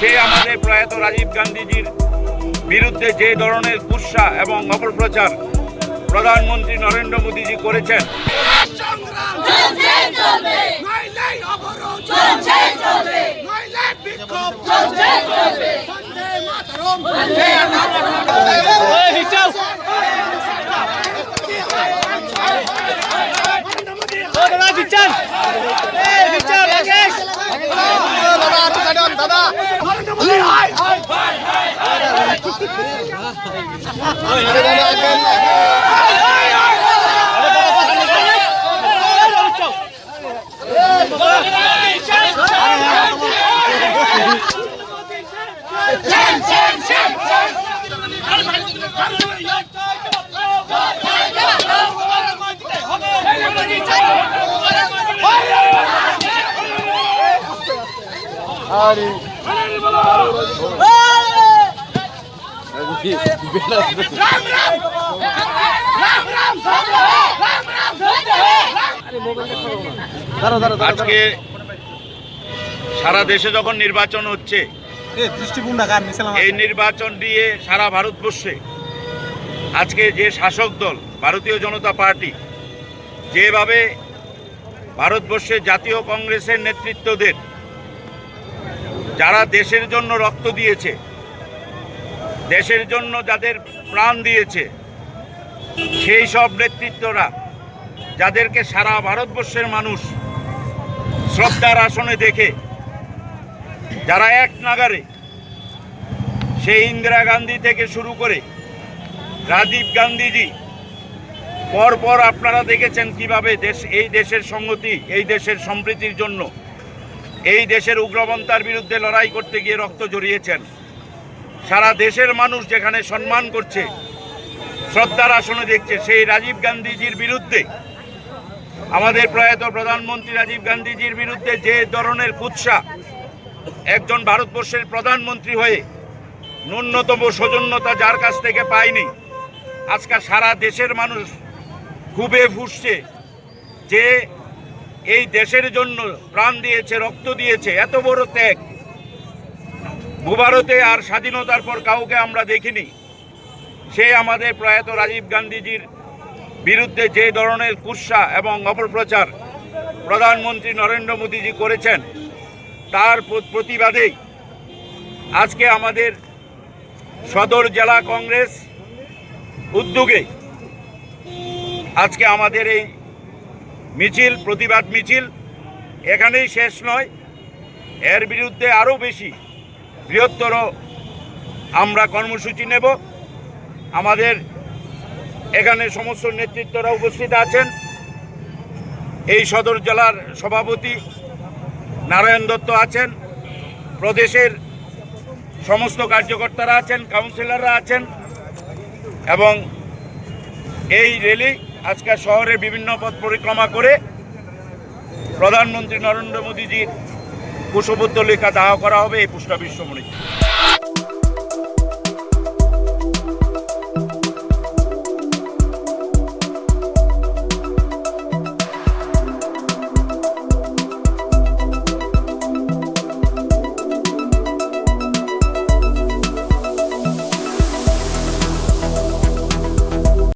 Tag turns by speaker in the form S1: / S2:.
S1: সে আমাদের প্রয়াত রাজীব গান্ধীজির বিরুদ্ধে যে ধরনের কুৎসা এবং অপপ্রচার প্রধানমন্ত্রী নরেন্দ্র মোদীজি করেছেন, আজকে সারা দেশে যখন নির্বাচন হচ্ছে, এই নির্বাচন দিয়ে সারা ভারতবর্ষে আজকে যে শাসক দল ভারতীয় জনতা পার্টি যেভাবে ভারতবর্ষে জাতীয় কংগ্রেসের নেতৃত্বদের, যারা দেশের জন্য রক্ত দিয়েছে, দেশের জন্য যাদের প্রাণ দিয়েছে, সেই সব নেতৃত্বরা যাদেরকে সারা ভারতবর্ষের মানুষ শ্রদ্ধার আসনে দেখে, যারা এক নাগারে সেই ইন্দিরা গান্ধী থেকে শুরু করে রাজীব গান্ধীজি, পরপর আপনারা দেখেছেন কিভাবে এই দেশের সংহতি, এই দেশের সম্প্রীতির জন্য, এই দেশের উগ্রপন্থার বিরুদ্ধে লড়াই করতে গিয়ে রক্ত ঝরিয়েছেন। সারা দেশের মানুষ যেখানে সম্মান করছে, শ্রদ্ধার আসনে দেখছে, সেই রাজীব গান্ধীজির বিরুদ্ধে, আমাদের প্রয়াত প্রধানমন্ত্রী রাজীব গান্ধীজির বিরুদ্ধে যে ধরনের কুৎসা, একজন ভারতবর্ষের প্রধানমন্ত্রী হয়ে ন্যূনতম সৌজন্যতা যার কাছ থেকে পায়নি, আজকে সারা দেশের মানুষ খুবই ফুঁসছে যে এই দেশের জন্য প্রাণ দিয়েছে, রক্ত দিয়েছে। এত বড় ত্যাগ ভূভারতে আর স্বাধীনতার পর কাউকে আমরা দেখিনি। সে আমাদের প্রয়াত রাজীব গান্ধীজির বিরুদ্ধে যে ধরনের কুৎসা এবং অপপ্রচার প্রধানমন্ত্রী নরেন্দ্র মোদীজি করেছেন, তার প্রতিবাদেই আজকে আমাদের সদর জেলা কংগ্রেস উদ্যোগে আজকে আমাদের এই মিছিল, প্রতিবাদ মিছিল এখানেই শেষ নয়, এর বিরুদ্ধে আরও বেশি বৃহত্তর আমরা কর্মসূচি নেব। আমাদের এখানে সমস্ত নেতৃত্বরা উপস্থিত আছেন। এই সদর জেলার সভাপতি নারায়ণ দত্ত আছেন, প্রদেশের সমস্ত কার্যকর্তারা আছেন, কাউন্সিলররা আছেন, এবং এই র্যালি আজকে শহরের বিভিন্ন পথ পরিক্রমা করে প্রধানমন্ত্রী নরেন্দ্র মোদীজির কুশপুত্তলিকা দাহ করা হবে এই পুষ্পা বিশ্বমণি।